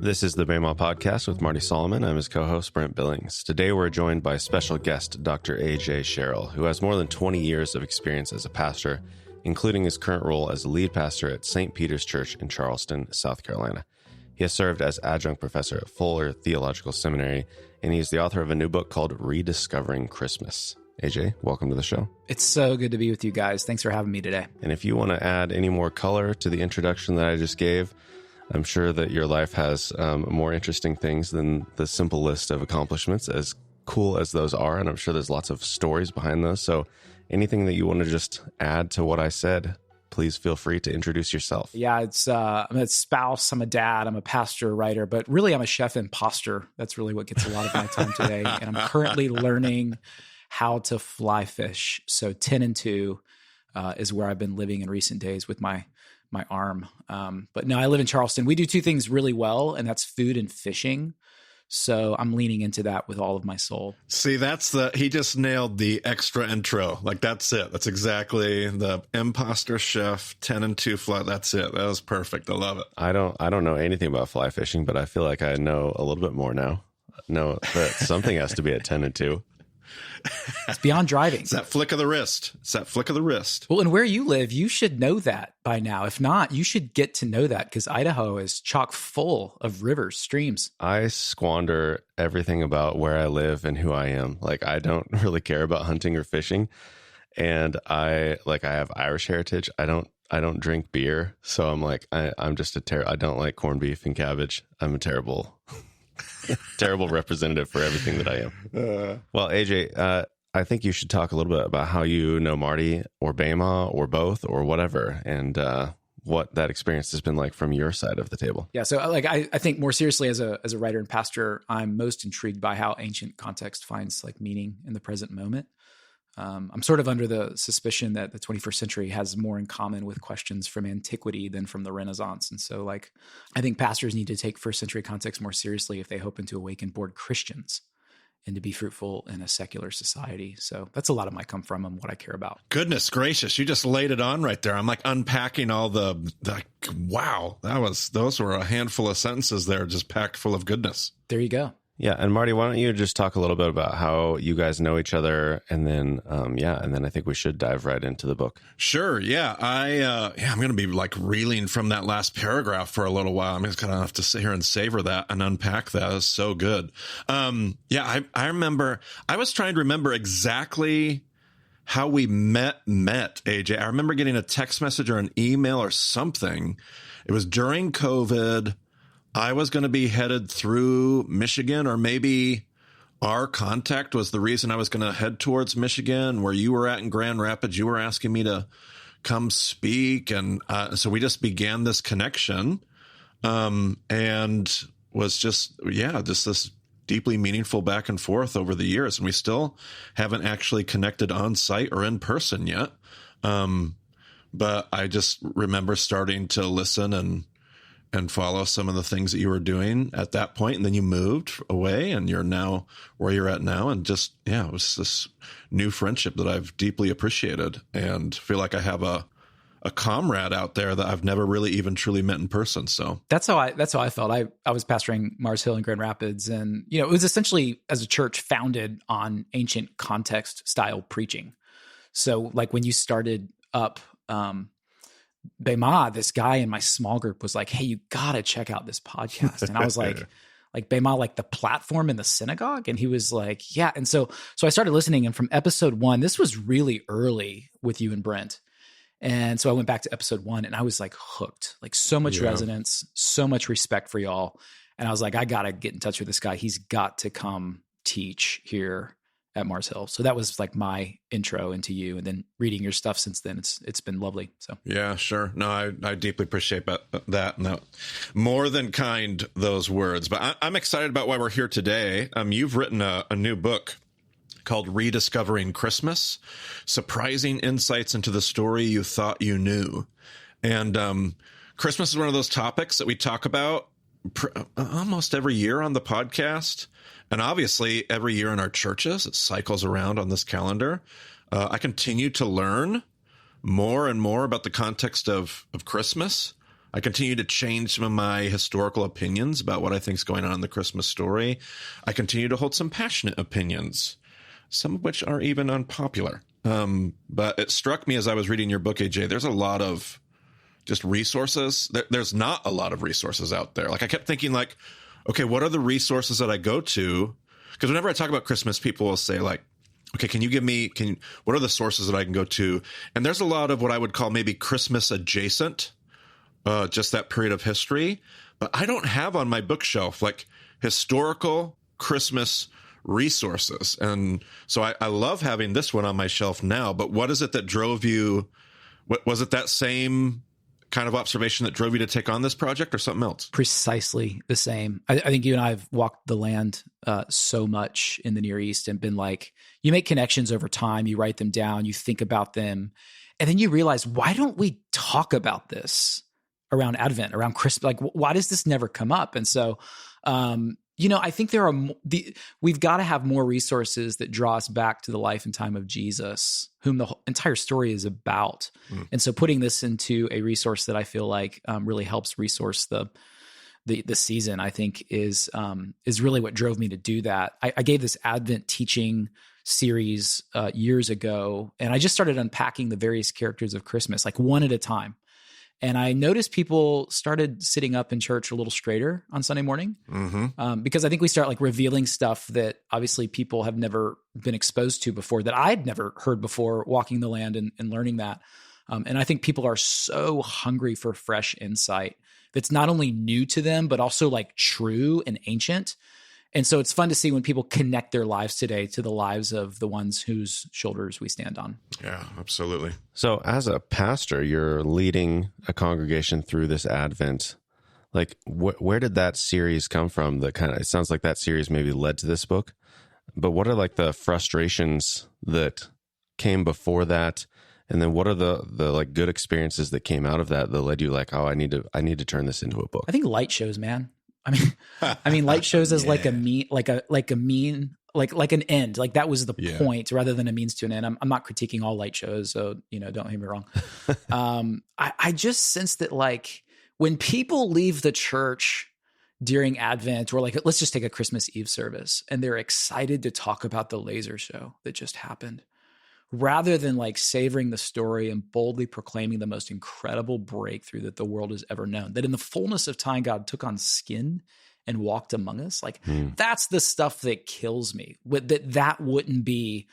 This is the Bama Podcast with Marty Solomon. I'm his co-host, Brent Billings. Today we're joined by special guest, Dr. A.J. Sherrill, who has more than 20 years of experience as a pastor, including his current role as a lead pastor at St. Peter's Church in Charleston, South Carolina. He has served as adjunct professor at Fuller Theological Seminary, and he is the author of a new book called Rediscovering Christmas. AJ, welcome to the show. It's so good to be with you guys. Thanks for having me today. And if you want to add any more color to the introduction that I just gave, I'm sure that your life has more interesting things than the simple list of accomplishments, as cool as those are. And I'm sure there's lots of stories behind those. So anything that you want to just add to what I said, please feel free to introduce yourself. Yeah, I'm a spouse, I'm a dad, I'm a pastor, writer, but really I'm a chef imposter. That's really what gets a lot of my time today. And I'm currently learning how to fly fish. So 10 and 2 is where I've been living in recent days with my arm. But no, I live in Charleston. We do two things really well, and that's food and fishing. So I'm leaning into that with all of my soul. See, he just nailed the extra intro. Like, that's it. That's exactly the imposter chef, 10 and 2 fly. That's it. That was perfect. I love it. I don't know anything about fly fishing, but I feel like I know a little bit more now. Know that something has to be at 10 and 2. It's beyond driving. It's that flick of the wrist. Well, and where you live, you should know that by now. If not, you should get to know that, because Idaho is chock full of rivers, streams. I squander everything about where I live and who I am. Like, I don't really care about hunting or fishing. And I have Irish heritage. I don't drink beer. So I'm like, I'm just I don't like corned beef and cabbage. I'm a terrible representative for everything that I am. Well, AJ, I think you should talk a little bit about how you know Marty or Bama or both or whatever, and what that experience has been like from your side of the table. Yeah, so I think more seriously as a writer and pastor, I'm most intrigued by how ancient context finds like meaning in the present moment. I'm sort of under the suspicion that the 21st century has more in common with questions from antiquity than from the Renaissance. And so I think pastors need to take first century context more seriously if they hope to awaken bored Christians and to be fruitful in a secular society. So that's a lot of my come from and what I care about. Goodness gracious. You just laid it on right there. I'm like unpacking all wow, those were a handful of sentences there, just packed full of goodness. There you go. Yeah. And Marty, why don't you just talk a little bit about how you guys know each other, and then, and then I think we should dive right into the book. Sure. Yeah. I'm going to be like reeling from that last paragraph for a little while. I'm just going to have to sit here and savor that and unpack that. It's so good. I remember, I was trying to remember exactly how we met AJ. I remember getting a text message or an email or something. It was during COVID. I was going to be headed through Michigan, or maybe our contact was the reason I was going to head towards Michigan, where you were at in Grand Rapids. You were asking me to come speak. And so we just began this connection, and was just this deeply meaningful back and forth over the years. And we still haven't actually connected on site or in person yet. But I just remember starting to listen and follow some of the things that you were doing at that point. And then you moved away, and you're now where you're at now. And just, it was this new friendship that I've deeply appreciated, and feel like I have a comrade out there that I've never really even truly met in person. So that's how I felt. I was pastoring Mars Hill in Grand Rapids, and, it was essentially as a church founded on ancient context style preaching. So like when you started up, Bema, this guy in my small group was like, "Hey, you gotta check out this podcast." And I was like Bema, like the platform in the synagogue? And he was like, "Yeah." And so I started listening, and from episode 1, this was really early with you and Brent. And so I went back to episode 1, and I was like hooked, like so much resonance, so much respect for y'all. And I was like, I gotta get in touch with this guy. He's got to come teach here at Mars Hill. So that was like my intro into you, and then reading your stuff since then, it's been lovely. So yeah, sure. No, I deeply appreciate that. No, more than kind, those words. But I'm excited about why we're here today. You've written a new book called Rediscovering Christmas: Surprising Insights into the Story You Thought You Knew. And Christmas is one of those topics that we talk about almost every year on the podcast. And obviously, every year in our churches, it cycles around on this calendar. I continue to learn more and more about the context of Christmas. I continue to change some of my historical opinions about what I think is going on in the Christmas story. I continue to hold some passionate opinions, some of which are even unpopular. But it struck me as I was reading your book, AJ, there's a lot of just resources. There's not a lot of resources out there. Like I kept thinking like, okay, what are the resources that I go to? Because whenever I talk about Christmas, people will say like, okay, what are the sources that I can go to? And there's a lot of what I would call maybe Christmas adjacent, just that period of history. But I don't have on my bookshelf like historical Christmas resources. And so I love having this one on my shelf now. But what is it that drove you? Was it that same kind of observation that drove you to take on this project or something else? Precisely the same. I think you and I have walked the land so much in the Near East and been like, you make connections over time, you write them down, you think about them, and then you realize, why don't we talk about this around Advent, around Christmas? Like, why does this never come up? And so, I think we've got to have more resources that draw us back to the life and time of Jesus, whom the entire story is about. And so putting this into a resource that I feel like really helps resource the season, I think is really what drove me to do that. I gave this Advent teaching series years ago, and I just started unpacking the various characters of Christmas, like one at a time. And I noticed people started sitting up in church a little straighter on Sunday morning, because I think we start like revealing stuff that obviously people have never been exposed to before, that I'd never heard before walking the land and learning that. And I think people are so hungry for fresh insight that's not only new to them, but also like true and ancient. And so it's fun to see when people connect their lives today to the lives of the ones whose shoulders we stand on. Yeah, absolutely. So as a pastor, you're leading a congregation through this Advent. Like, where did that series come from? It sounds like that series maybe led to this book, but what are like the frustrations that came before that? And then what are the like good experiences that came out of that led you like, oh, I need to turn this into a book? I think light shows, man. I mean, light shows as like a mean, like an end. Like that was the point rather than a means to an end. I'm not critiquing all light shows, so don't hear me wrong. I just sense that like when people leave the church during Advent, or like let's just take a Christmas Eve service, and they're excited to talk about the laser show that just happened, rather than like savoring the story and boldly proclaiming the most incredible breakthrough that the world has ever known, that in the fullness of time, God took on skin and walked among us. Like that's the stuff that kills me. That wouldn't be,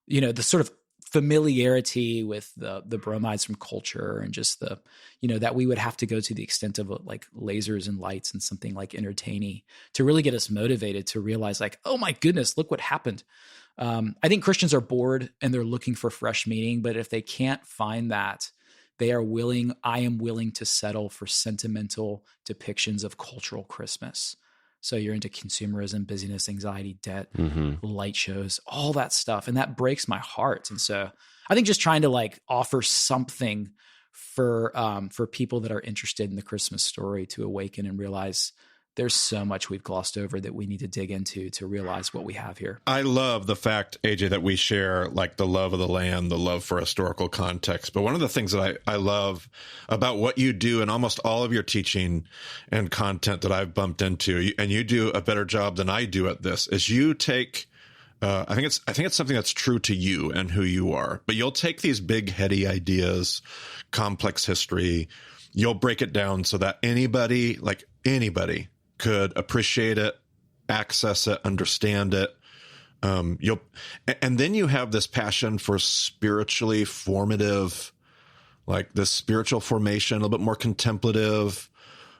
the sort of familiarity with the bromides from culture and just that we would have to go to the extent of like lasers and lights and something like entertaining to really get us motivated to realize like, oh my goodness, look what happened. I think Christians are bored and they're looking for fresh meaning, but if they can't find that, I am willing to settle for sentimental depictions of cultural Christmas. So you're into consumerism, busyness, anxiety, debt, light shows, all that stuff. And that breaks my heart. And so I think just trying to like offer something for people that are interested in the Christmas story to awaken and realize there's so much we've glossed over that we need to dig into to realize what we have here. I love the fact, AJ, that we share like the love of the land, the love for historical context. But one of the things that I love about what you do and almost all of your teaching and content that I've bumped into, and you do a better job than I do at this, is you take I think it's something that's true to you and who you are, but you'll take these big heady ideas, complex history, you'll break it down so that anybody could appreciate it, access it, understand it. And then you have this passion for spiritually formative, like this spiritual formation, a little bit more contemplative.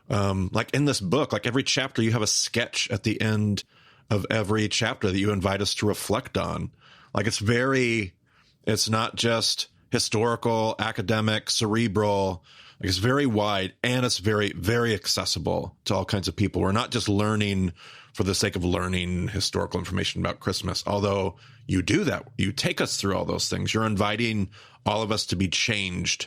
Like in this book, like every chapter, you have a sketch at the end of every chapter that you invite us to reflect on. Like it's not just historical, academic, cerebral. Like it's very wide and it's very, very accessible to all kinds of people. We're not just learning for the sake of learning historical information about Christmas, although you do that. You take us through all those things. You're inviting all of us to be changed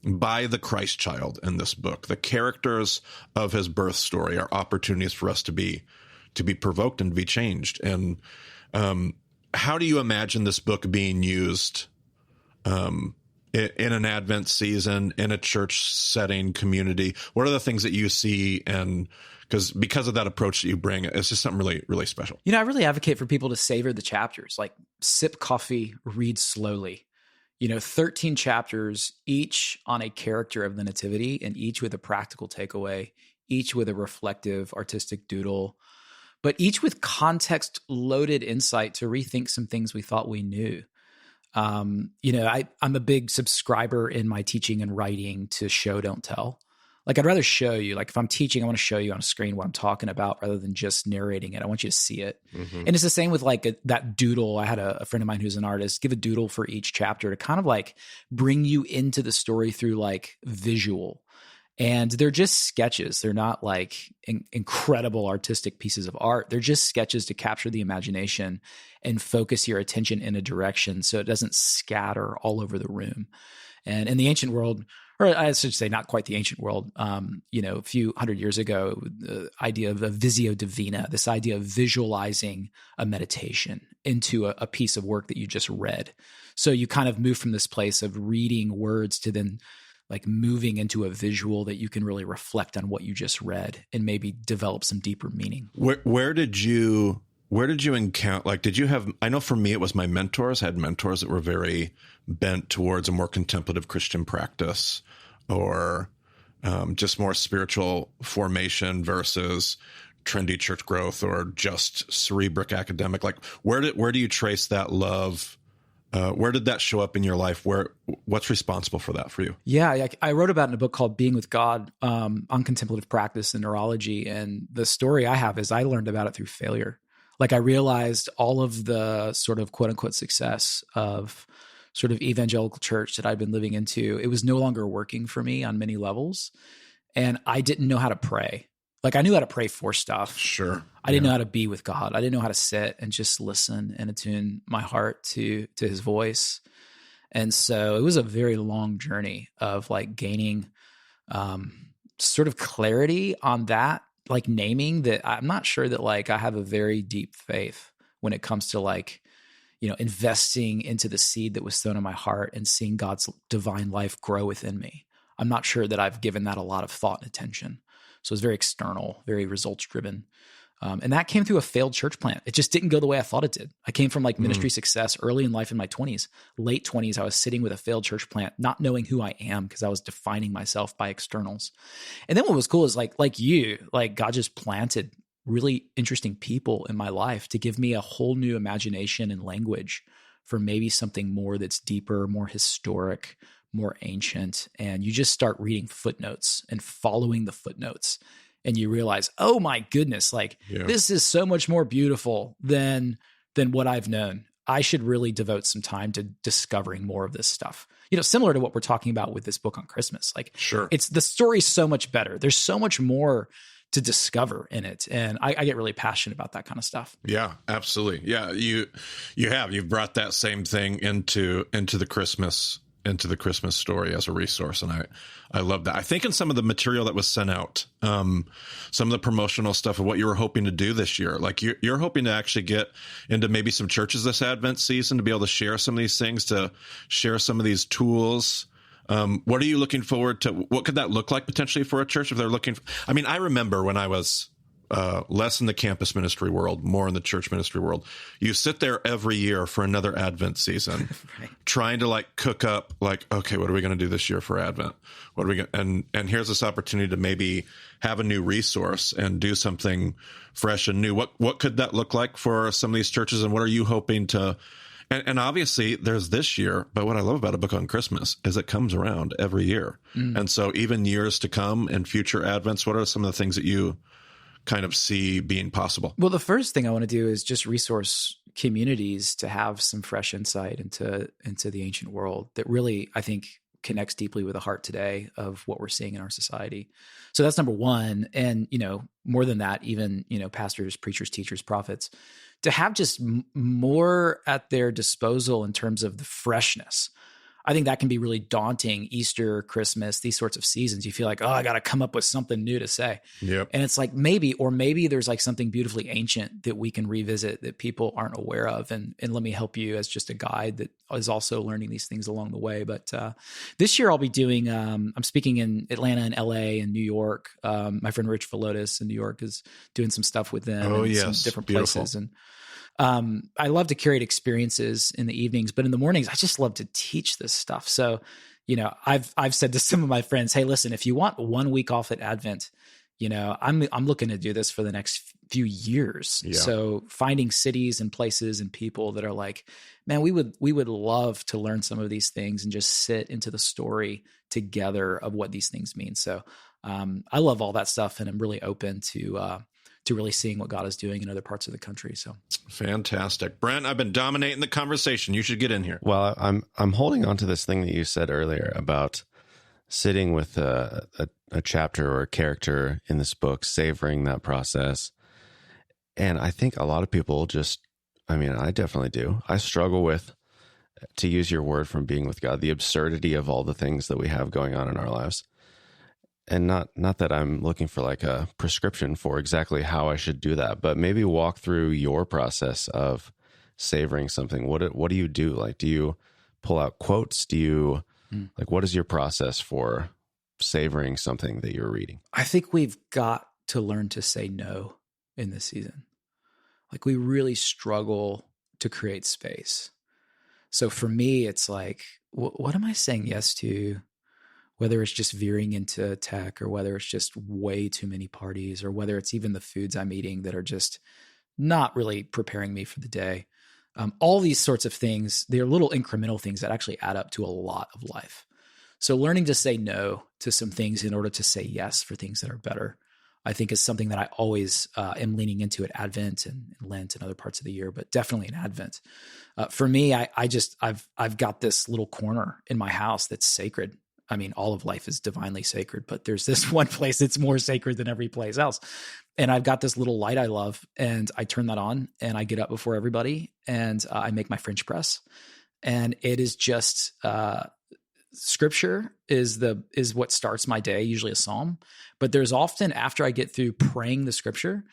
by the Christ child in this book. The characters of his birth story are opportunities for us to be provoked and to be changed. And how do you imagine this book being used in an Advent season, in a church setting, community? What are the things that you see? And because of that approach that you bring, it's just something really, really special. I really advocate for people to savor the chapters, like sip coffee, read slowly. 13 chapters, each on a character of the Nativity, and each with a practical takeaway, each with a reflective artistic doodle, but each with context-loaded insight to rethink some things we thought we knew. I'm a big subscriber in my teaching and writing to show, don't tell. Like, I'd rather show you. Like, if I'm teaching, I want to show you on a screen what I'm talking about rather than just narrating it. I want you to see it. Mm-hmm. And it's the same with like that doodle. I had a friend of mine who's an artist give a doodle for each chapter to kind of like bring you into the story through like visual. And they're just sketches. They're not like incredible artistic pieces of art. They're just sketches to capture the imagination and focus your attention in a direction so it doesn't scatter all over the room. And in the ancient world, or I should say not quite the ancient world, a few hundred years ago, the idea of a visio divina, this idea of visualizing a meditation into a piece of work that you just read. So you kind of move from this place of reading words to then like moving into a visual that you can really reflect on what you just read and maybe develop some deeper meaning. Where did you encounter, like, did you have, I know for me, it was my mentors. I had mentors that were very bent towards a more contemplative Christian practice or just more spiritual formation versus trendy church growth or just cerebric academic. Like, where do you trace that love? Where did that show up in your life? What's responsible for that for you? Yeah, I wrote about it in a book called Being with God on contemplative practice and neurology. And the story I have is I learned about it through failure. Like, I realized all of the sort of quote unquote success of sort of evangelical church that I'd been living into, it was no longer working for me on many levels. And I didn't know how to pray. Like, I knew how to pray for stuff. Sure. I didn't know how to be with God. I didn't know how to sit and just listen and attune my heart to his voice. And so it was a very long journey of like gaining sort of clarity on that, like naming that I'm not sure that like I have a very deep faith when it comes to like, investing into the seed that was sown in my heart and seeing God's divine life grow within me. I'm not sure that I've given that a lot of thought and attention. So it's very external, very results driven. And that came through a failed church plant. It just didn't go the way I thought it did. I came from like ministry success early in life in my 20s, late 20s. I was sitting with a failed church plant, not knowing who I am because I was defining myself by externals. And then what was cool is like God just planted really interesting people in my life to give me a whole new imagination and language for maybe something more that's deeper, more historic, more ancient. And you just start reading footnotes and following the footnotes. And you realize, oh my goodness, this is so much more beautiful than what I've known. I should really devote some time to discovering more of this stuff. Similar to what we're talking about with this book on Christmas. Like, sure, it's the story's so much better. There's so much more to discover in it. And I get really passionate about that kind of stuff. Yeah, absolutely. Yeah. You've brought that same thing into the Christmas story as a resource. And I love that. I think in some of the material that was sent out, some of the promotional stuff of what you were hoping to do this year, like you're hoping to actually get into maybe some churches this Advent season to be able to share some of these things, to share some of these tools. What are you looking forward to? What could that look like potentially for a church if they're looking I remember when I was less in the campus ministry world, more in the church ministry world, you sit there every year for another Advent season, right, trying to like cook up like, okay, what are we going to do this year for Advent? What are we going and here's this opportunity to maybe have a new resource and do something fresh and new. What could that look like for some of these churches? And what are you hoping to, and obviously there's this year, but what I love about a book on Christmas is it comes around every year. And so even years to come and future Advents, what are some of the things that you kind of see being possible? Well, the first thing I want to do is just resource communities to have some fresh insight into the ancient world that really, I think, connects deeply with the heart today of what we're seeing in our society. So that's number one. And, more than that, even, pastors, preachers, teachers, prophets, to have just more at their disposal in terms of the freshness. I think that can be really daunting. Easter, Christmas, these sorts of seasons, you feel like, oh, I got to come up with something new to say. Yep. And it's like maybe there's like something beautifully ancient that we can revisit that people aren't aware of. And let me help you as just a guide that is also learning these things along the way. But this year I'll be doing, I'm speaking in Atlanta and LA and New York. My friend Rich Velotis in New York is doing some stuff with them some different places. And I love to curate experiences in the evenings, but in the mornings, I just love to teach this stuff. So, I've said to some of my friends, hey, listen, if you want 1 week off at Advent, I'm looking to do this for the next few years. Yeah. So finding cities and places and people that are like, man, we would love to learn some of these things and just sit into the story together of what these things mean. So, I love all that stuff, and I'm really open to really seeing what God is doing in other parts of the country. So fantastic. Brent, I've been dominating the conversation. You should get in here. Well, I'm holding on to this thing that you said earlier about sitting with a chapter or a character in this book, savoring that process. And I think a lot of people I definitely do. I struggle with, to use your word from being with God, the absurdity of all the things that we have going on in our lives. And not that I'm looking for like a prescription for exactly how I should do that, but maybe walk through your process of savoring something. What do you do? Like, do you pull out quotes? Do you like, what is your process for savoring something that you're reading? I think we've got to learn to say no in this season. Like, we really struggle to create space. So for me, it's like, what am I saying yes to? Whether it's just veering into tech, or whether it's just way too many parties, or whether it's even the foods I'm eating that are just not really preparing me for the day. All these sorts of things, they're little incremental things that actually add up to a lot of life. So learning to say no to some things in order to say yes for things that are better, I think is something that I always am leaning into at Advent and Lent and other parts of the year, but definitely in Advent. For me, I've got this little corner in my house that's sacred. I mean, all of life is divinely sacred, but there's this one place that's more sacred than every place else. And I've got this little light I love, and I turn that on, and I get up before everybody, and I make my French press. And it is just scripture is what starts my day, usually a psalm. But there's often, after I get through praying the scripture,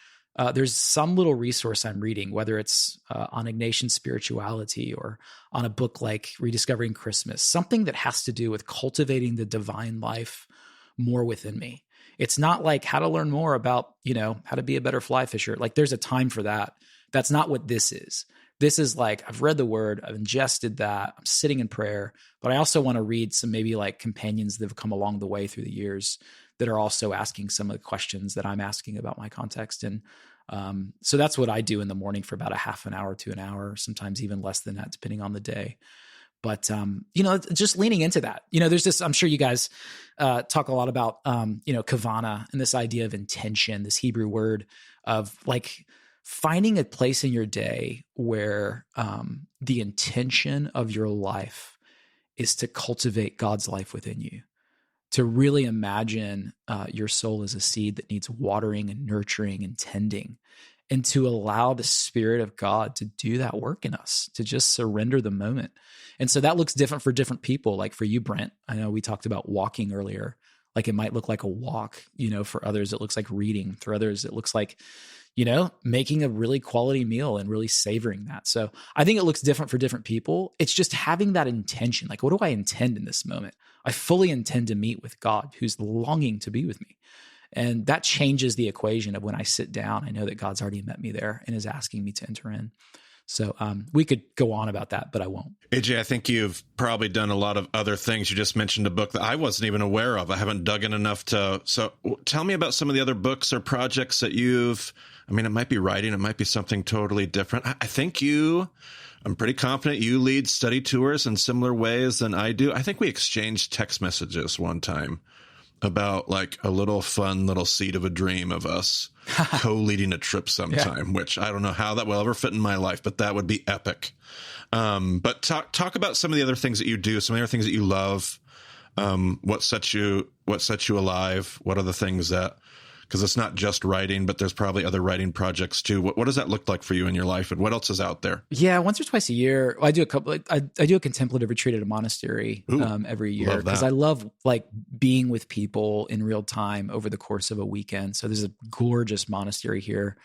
there's some little resource I'm reading, whether it's on Ignatian spirituality or on a book like Rediscovering Christmas, something that has to do with cultivating the divine life more within me. It's not like how to learn more about, how to be a better fly fisher. Like, there's a time for that. That's not what this is. This is like, I've read the word, I've ingested that, I'm sitting in prayer, but I also want to read some maybe like companions that have come along the way through the years that are also asking some of the questions that I'm asking about my context. And so that's what I do in the morning for about a half an hour to an hour, sometimes even less than that, depending on the day. But, just leaning into that, there's this, I'm sure you guys talk a lot about, kavana and this idea of intention, this Hebrew word of like finding a place in your day where the intention of your life is to cultivate God's life within you, to really imagine your soul as a seed that needs watering and nurturing and tending, and to allow the Spirit of God to do that work in us, to just surrender the moment. And so that looks different for different people. Like for you, Brent, I know we talked about walking earlier. Like it might look like a walk, for others, it looks like reading. For others, it looks like, making a really quality meal and really savoring that. So I think it looks different for different people. It's just having that intention. Like, what do I intend in this moment? I fully intend to meet with God, who's longing to be with me. And that changes the equation of when I sit down, I know that God's already met me there and is asking me to enter in. So we could go on about that, but I won't. AJ, I think you've probably done a lot of other things. You just mentioned a book that I wasn't even aware of. I haven't dug in enough to. So tell me about some of the other books or projects that it might be writing. It might be something totally different. I think I'm pretty confident you lead study tours in similar ways than I do. I think we exchanged text messages one time about like a little fun little seed of a dream of us co-leading a trip sometime, which I don't know how that will ever fit in my life, but that would be epic. But talk about some of the other things that you do, some of the other things that you love. What sets you alive? What are the things that Because it's not just writing, but there's probably other writing projects too. What does that look like for you in your life, and what else is out there? Yeah, once or twice a year. I do a couple. I do a contemplative retreat at a monastery every year because I love like being with people in real time over the course of a weekend. So there's a gorgeous monastery here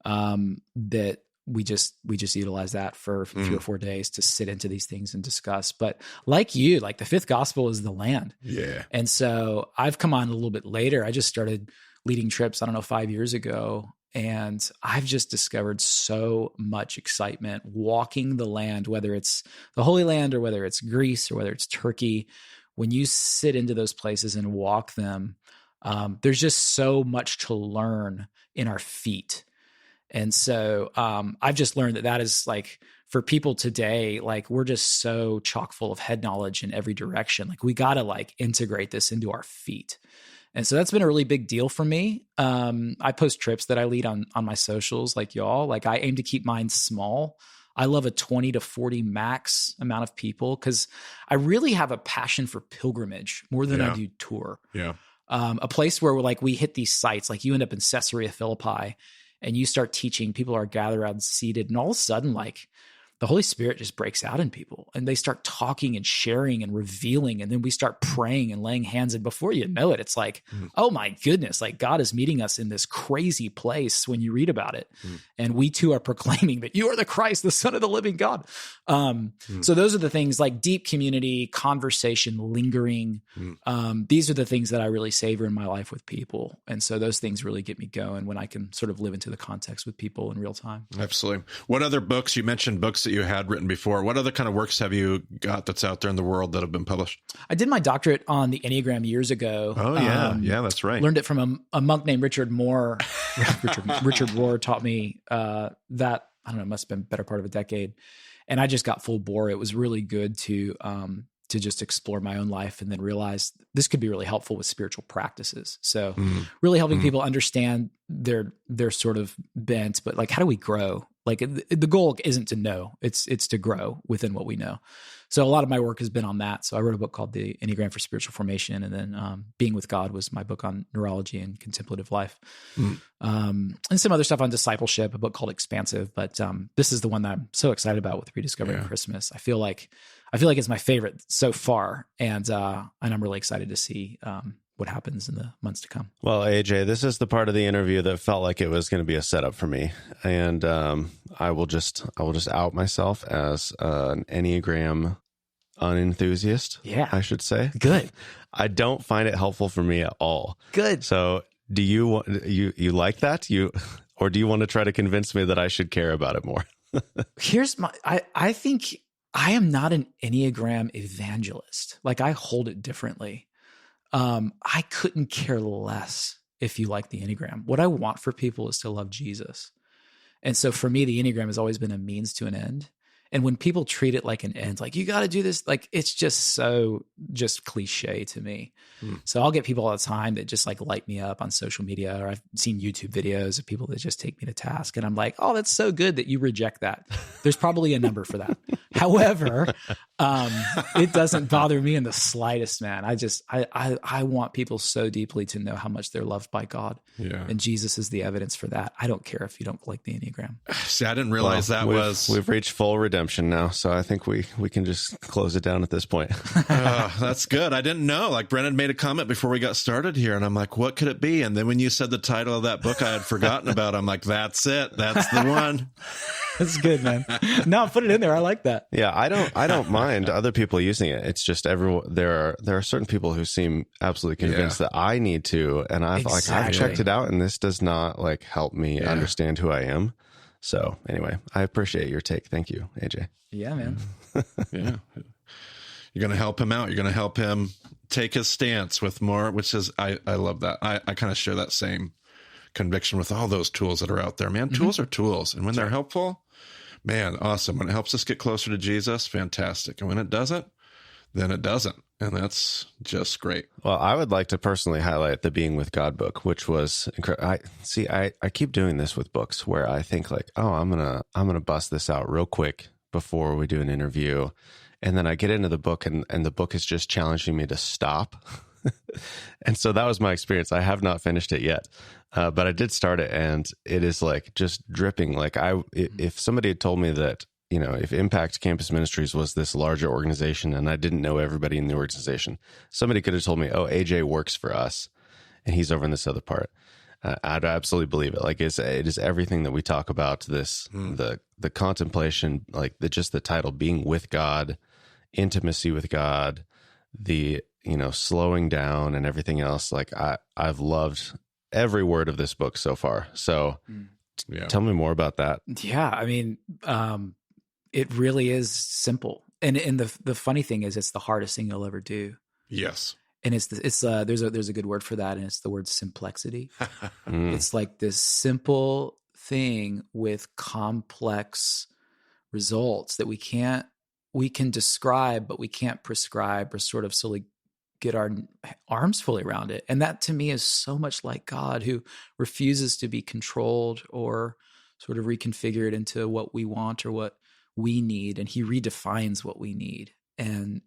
that we just utilize that for 3 or 4 days to sit into these things and discuss. But like you, like the fifth gospel is the land. Yeah. And so I've come on a little bit later. I just started leading trips, 5 years ago. And I've just discovered so much excitement walking the land, whether it's the Holy Land or whether it's Greece or whether it's Turkey. When you sit into those places and walk them, there's just so much to learn in our feet. And so I've just learned that is like, for people today, like we're just so chock full of head knowledge in every direction. Like we got to like integrate this into our feet. And so that's been a really big deal for me. I post trips that I lead on my socials like y'all. Like I aim to keep mine small. I love a 20 to 40 max amount of people because I really have a passion for pilgrimage more than I do tour. Yeah. A place where like we hit these sites, like you end up in Caesarea Philippi, and you start teaching, people are gathered around seated, and all of a sudden, like the Holy Spirit just breaks out in people and they start talking and sharing and revealing. And then we start praying and laying hands. And before you know it, it's like, oh my goodness, like God is meeting us in this crazy place when you read about it. And we too are proclaiming that you are the Christ, the Son of the living God. So those are the things like deep community, conversation, lingering. These are the things that I really savor in my life with people. And so those things really get me going when I can sort of live into the context with people in real time. Absolutely. What other books, you mentioned books that you had written before. What other kind of works have you got that's out there in the world that have been published? I did my doctorate on the Enneagram years ago. Oh, yeah. Yeah, that's right. Learned it from a monk named Richard Moore. Richard Rohr taught me that, I don't know, must have been a better part of a decade. And I just got full bore. It was really good to just explore my own life and then realize this could be really helpful with spiritual practices. So really helping people understand their sort of bent, but like, how do we grow? Like the goal isn't to know, it's to grow within what we know. So a lot of my work has been on that. So I wrote a book called The Enneagram for Spiritual Formation. And then Being with God was my book on neurology and contemplative life. And some other stuff on discipleship, a book called Expansive. But this is the one that I'm so excited about with Rediscovering Christmas. I feel like it's my favorite so far. And I'm really excited to see what happens in the months to come. Well, AJ, this is the part of the interview that felt like it was going to be a setup for me. And I will just out myself as an Enneagram unenthusiast. Yeah. I should say. Good. I don't find it helpful for me at all. Good. So do you like that? Or do you want to try to convince me that I should care about it more? Here's I think I am not an Enneagram evangelist. Like I hold it differently. I couldn't care less if you like the Enneagram. What I want for people is to love Jesus. And so for me, the Enneagram has always been a means to an end. And when people treat it like an end, like you got to do this, like it's just just cliche to me. So I'll get people all the time that just like light me up on social media, or I've seen YouTube videos of people that just take me to task. And I'm like, oh, that's so good that you reject that. There's probably a number for that. However, it doesn't bother me in the slightest, man. I want people so deeply to know how much they're loved by God. Yeah. And Jesus is the evidence for that. I don't care if you don't like the Enneagram. See, I didn't realize we've reached full redemption now. So I think we can just close it down at this point. That's good. I didn't know. Like Brennan made a comment before we got started here, and I'm like, what could it be? And then when you said the title of that book I had forgotten about, I'm like, that's it. That's the one. That's good, man. No, put it in there. I like that. Yeah, I don't mind other people using it. It's just there are certain people who seem absolutely convinced that I need to, and I've checked it out, and this does not like help me understand who I am. So anyway, I appreciate your take. Thank you, AJ. Yeah, man. Yeah. You're going to help him out. You're going to help him take his stance with more, which is, I love that. I kind of share that same conviction with all those tools that are out there, man. Tools are tools. And when they're helpful, man, awesome. When it helps us get closer to Jesus, fantastic. And when it doesn't, then it doesn't. And that's just great. Well, I would like to personally highlight the Being with God book, which was incredible. I keep doing this with books where I think like, oh, I'm going to bust this out real quick before we do an interview. And then I get into the book and the book is just challenging me to stop And so that was my experience. I have not finished it yet, but I did start it, and it is like just dripping. Like if somebody had told me that, if Impact Campus Ministries was this larger organization and I didn't know everybody in the organization, somebody could have told me, oh, AJ works for us and he's over in this other part. I'd absolutely believe it. Like it is everything that we talk about, this, the contemplation, like just the title, being with God, intimacy with God, the, slowing down and everything else. Like I've loved every word of this book so far. So tell me more about that. Yeah. I mean, it really is simple. And the funny thing is it's the hardest thing you'll ever do. Yes. And there's a good word for that, and it's the word simplexity. It's like this simple thing with complex results that we can describe, but we can't prescribe or sort of solely get our arms fully around it. And that to me is so much like God, who refuses to be controlled or sort of reconfigured into what we want or what we need. And he redefines what we need. And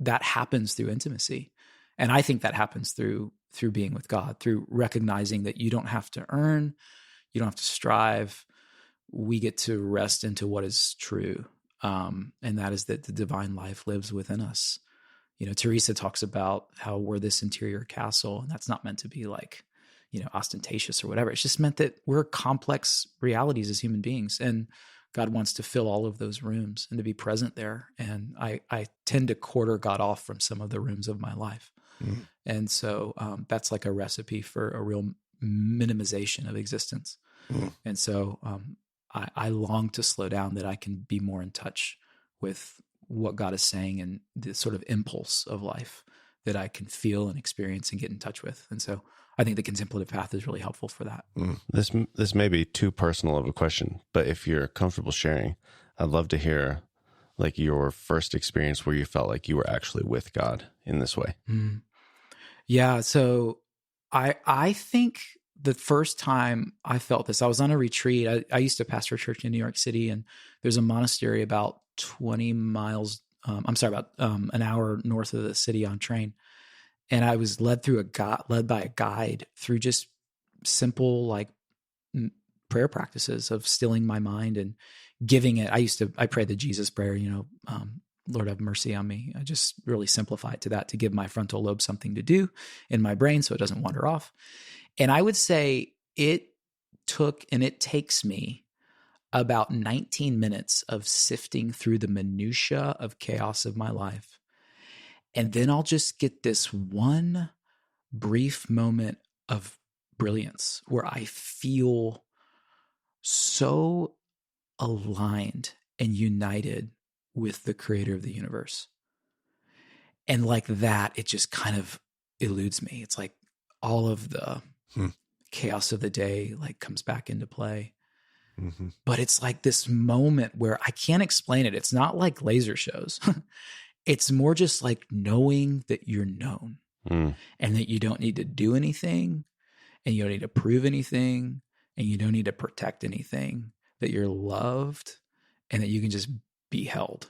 that happens through intimacy. And I think that happens through being with God, through recognizing that you don't have to earn, you don't have to strive. We get to rest into what is true. And that is that the divine life lives within us. Teresa talks about how we're this interior castle, and that's not meant to be like, ostentatious or whatever. It's just meant that we're complex realities as human beings. And God wants to fill all of those rooms and to be present there. And I tend to quarter God off from some of the rooms of my life. And so that's like a recipe for a real minimization of existence. And so I long to slow down, that I can be more in touch with what God is saying and the sort of impulse of life that I can feel and experience and get in touch with. And so I think the contemplative path is really helpful for that. This may be too personal of a question, but if you're comfortable sharing, I'd love to hear like your first experience where you felt like you were actually with God in this way. Yeah. So I think the first time I felt this, I was on a retreat. I used to pastor a church in New York City, and there's a monastery about 20 miles, about an hour north of the city on train. And I was led by a guide through just simple like prayer practices of stilling my mind and giving it. I prayed the Jesus prayer, Lord have mercy on me. I just really simplify it to that, to give my frontal lobe something to do in my brain so it doesn't wander off. And I would say it takes me about 19 minutes of sifting through the minutia of chaos of my life. And then I'll just get this one brief moment of brilliance where I feel so aligned and united with the creator of the universe. And like that, it just kind of eludes me. It's like all of the chaos of the day like comes back into play. But it's like this moment where I can't explain it. It's not like laser shows. It's more just like knowing that you're known and that you don't need to do anything and you don't need to prove anything and you don't need to protect anything, that you're loved and that you can just be held.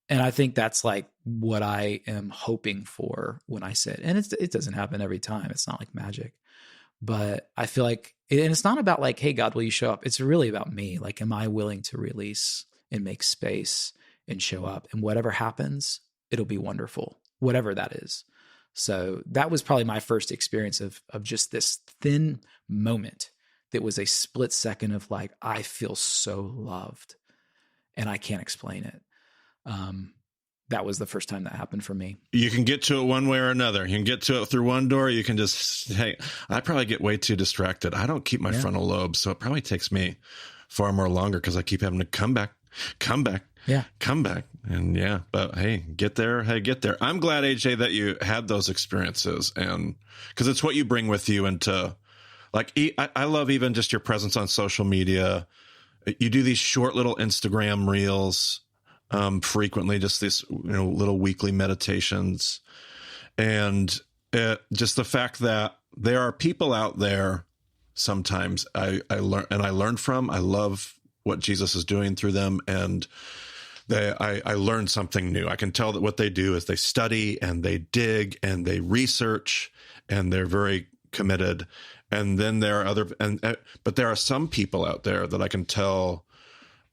And I think that's like what I am hoping for when I sit. And it doesn't happen every time. It's not like magic. But I feel like, and it's not about like, hey, God, will you show up? It's really about me. Like, am I willing to release and make space and show up? And whatever happens, it'll be wonderful, whatever that is. So that was probably my first experience of just this thin moment that was a split second of like, I feel so loved and I can't explain it. That was the first time that happened for me. You can get to it one way or another. You can get to it through one door. You can just, hey, I probably get way too distracted. I don't keep my frontal lobe, so it probably takes me far more longer because I keep having to come back. And but hey, get there. I'm glad, AJ, that you had those experiences, and because it's what you bring with you into, like, I love even just your presence on social media. You do these short little Instagram reels frequently, just these little weekly meditations, and just the fact that there are people out there sometimes I learn from. I love what Jesus is doing through them, and I learned something new. I can tell that what they do is they study and they dig and they research and they're very committed. And then there are but there are some people out there that I can tell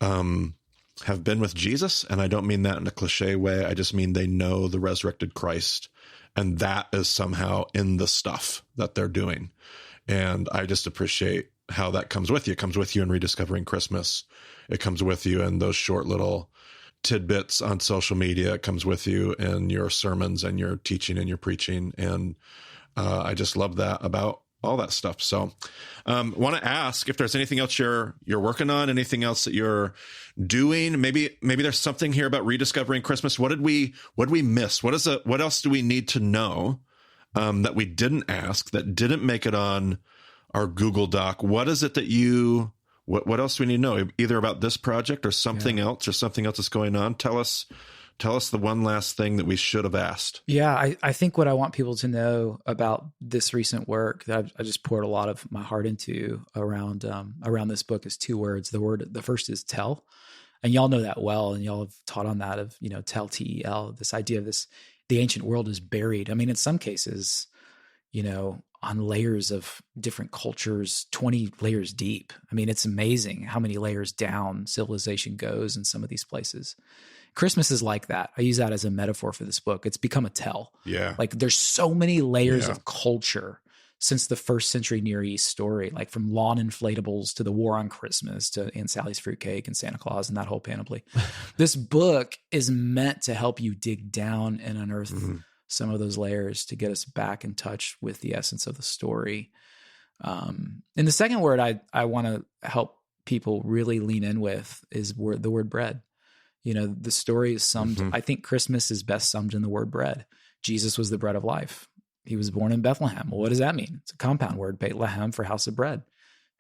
have been with Jesus. And I don't mean that in a cliche way. I just mean they know the resurrected Christ. And that is somehow in the stuff that they're doing. And I just appreciate how that comes with you. It comes with you in Rediscovering Christmas. It comes with you in those short little tidbits on social media. It comes with you in your sermons and your teaching and your preaching. And I just love that about all that stuff. So want to ask if there's anything else you're working on, anything else that you're doing. Maybe there's something here about Rediscovering Christmas. What did we miss? What else do we need to know that we didn't ask, that didn't make it on our Google Doc? What is it that what else do we need to know, either about this project or something else, or something else that's going on? Tell us the one last thing that we should have asked. Yeah, I think what I want people to know about this recent work that I just poured a lot of my heart into around this book is two words. The first is tell, and y'all know that well, and y'all have taught on that of, tell, T-E-L, this idea of the ancient world is buried. I mean, in some cases, on layers of different cultures, 20 layers deep. I mean, it's amazing how many layers down civilization goes in some of these places. Christmas is like that. I use that as a metaphor for this book. It's become a tell. Yeah. Like there's so many layers of culture since the first century Near East story, like from lawn inflatables to the war on Christmas to Aunt Sally's fruitcake and Santa Claus and that whole panoply. This book is meant to help you dig down and unearth some of those layers to get us back in touch with the essence of the story. And the second word I want to help people really lean in with is the word bread. The story is summed, I think Christmas is best summed in the word bread. Jesus was the bread of life. He was born in Bethlehem. Well, what does that mean? It's a compound word, Bethlehem, for house of bread.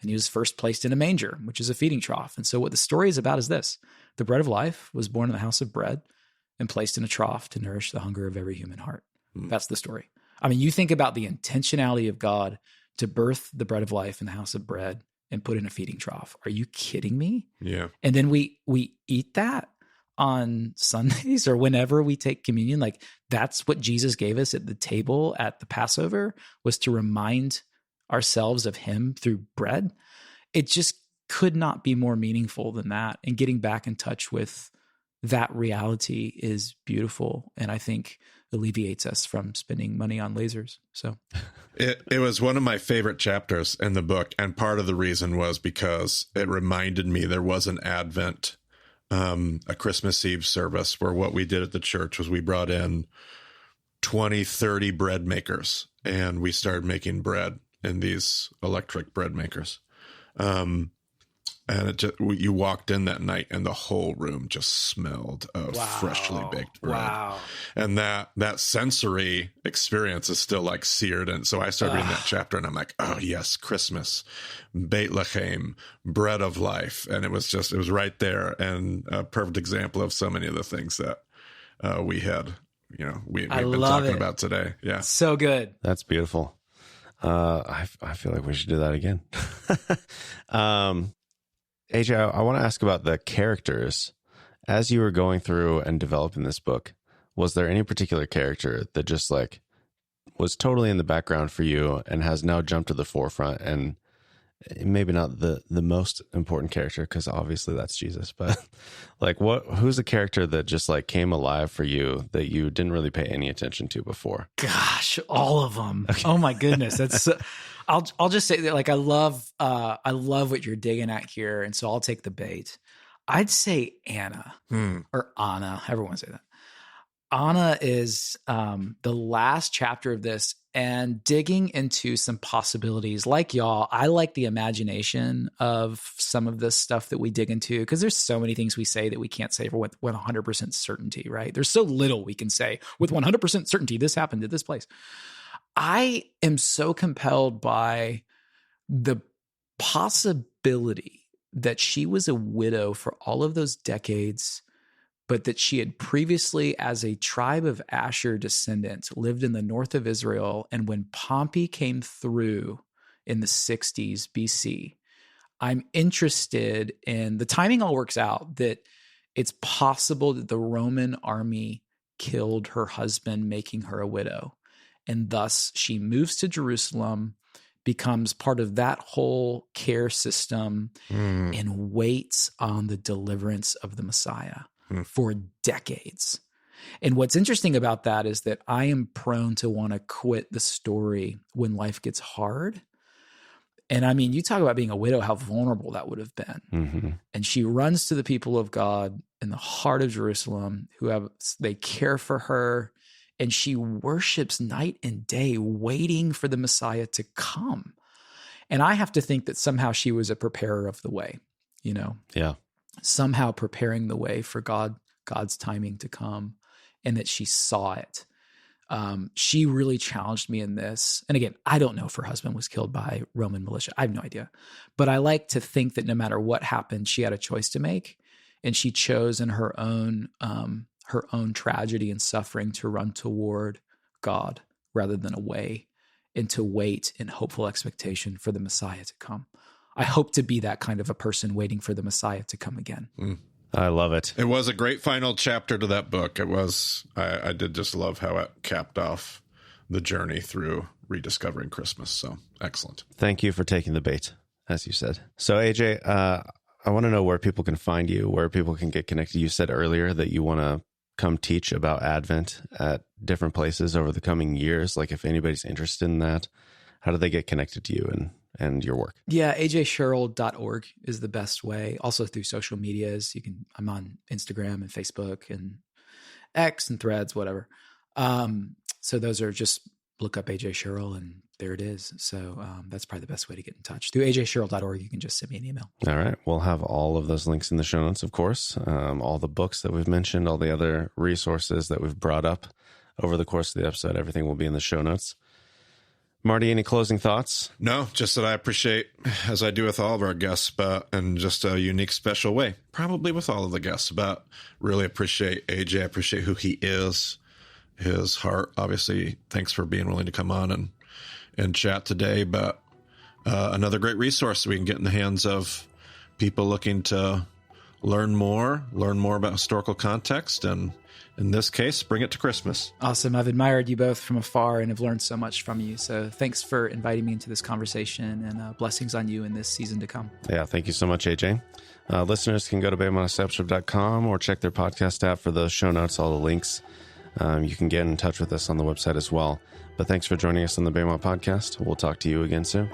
And he was first placed in a manger, which is a feeding trough. And so what the story is about is this: the bread of life was born in the house of bread and placed in a trough to nourish the hunger of every human heart. That's the story. I mean, you think about the intentionality of God to birth the bread of life in the house of bread and put in a feeding trough. Are you kidding me? Yeah. And then we eat that on Sundays or whenever we take communion. Like that's what Jesus gave us at the table at the Passover, was to remind ourselves of him through bread. It just could not be more meaningful than that. And getting back in touch with that reality is beautiful. And I think alleviates us from spending money on lasers. So it was one of my favorite chapters in the book. And part of the reason was because it reminded me there was an Advent, a Christmas Eve service where what we did at the church was we brought in 20, 30 bread makers, and we started making bread in these electric bread makers. And you walked in that night and the whole room just smelled of freshly baked bread. Wow. And that sensory experience is still like seared. And so I started reading that chapter and I'm like, oh yes, Christmas, Bethlehem, bread of life. And it was right there, and a perfect example of so many of the things that we had, we've been talking about today. Yeah. So good. That's beautiful. I feel like we should do that again. AJ, I want to ask about the characters. As you were going through and developing this book, was there any particular character that just like was totally in the background for you and has now jumped to the forefront? And maybe not the most important character, because obviously that's Jesus, but like who's a character that just like came alive for you that you didn't really pay any attention to before? Gosh, all of them. Okay. Oh my goodness. That's I'll just say that, like, I love what you're digging at here. And so I'll take the bait. I'd say Anna or Anna, however you want to say that. Anna is the last chapter of this, and digging into some possibilities. Like y'all, I like the imagination of some of this stuff that we dig into, because there's so many things we say that we can't say with 100% certainty, right? There's so little we can say with 100% certainty. This happened at this place. I am so compelled by the possibility that she was a widow for all of those decades, but that she had previously, as a tribe of Asher descendants, lived in the north of Israel. And when Pompey came through in the 60s BC, I'm interested in the timing all works out that it's possible that the Roman army killed her husband, making her a widow. And thus she moves to Jerusalem, becomes part of that whole care system, and waits on the deliverance of the Messiah for decades. And what's interesting about that is that I am prone to want to quit the story when life gets hard. And I mean, you talk about being a widow, how vulnerable that would have been. Mm-hmm. And she runs to the people of God in the heart of Jerusalem they care for her, and she worships night and day, waiting for the Messiah to come. And I have to think that somehow she was a preparer of the way, Yeah. Somehow preparing the way for God's timing to come, and that she saw it. She really challenged me in this. And again, I don't know if her husband was killed by Roman militia. I have no idea. But I like to think that no matter what happened, she had a choice to make. And she chose in her own tragedy and suffering to run toward God rather than away, and to wait in hopeful expectation for the Messiah to come. I hope to be that kind of a person waiting for the Messiah to come again. I love it. It was a great final chapter to that book. It was, I did just love how it capped off the journey through rediscovering Christmas. So excellent. Thank you for taking the bait, as you said. So AJ, I want to know where people can find you, where people can get connected. You said earlier that you want to come teach about Advent at different places over the coming years. Like if anybody's interested in that, how do they get connected to you and your work? Yeah, ajsherrill.org is the best way. Also through social medias. I'm on Instagram and Facebook and X and Threads, whatever. So those are just look up AJ Sherrill and there it is. So that's probably the best way to get in touch. Through ajsherrill.org, you can just send me an email. All right. We'll have all of those links in the show notes, of course. All the books that we've mentioned, all the other resources that we've brought up over the course of the episode, everything will be in the show notes. Marty, any closing thoughts? No, just that I appreciate, as I do with all of our guests, but in just a unique, special way, probably with all of the guests, but really appreciate AJ. I appreciate who he is, his heart. Obviously, thanks for being willing to come on and chat today. But another great resource we can get in the hands of people looking to learn more about historical context, and in this case, bring it to Christmas. Awesome. I've admired you both from afar and have learned so much from you. So thanks for inviting me into this conversation, and blessings on you in this season to come. Yeah, thank you so much, AJ. Listeners can go to BaymontDiscipleship.com or check their podcast app for the show notes, all the links. You can get in touch with us on the website as well. But thanks for joining us on the Baymont Podcast. We'll talk to you again soon.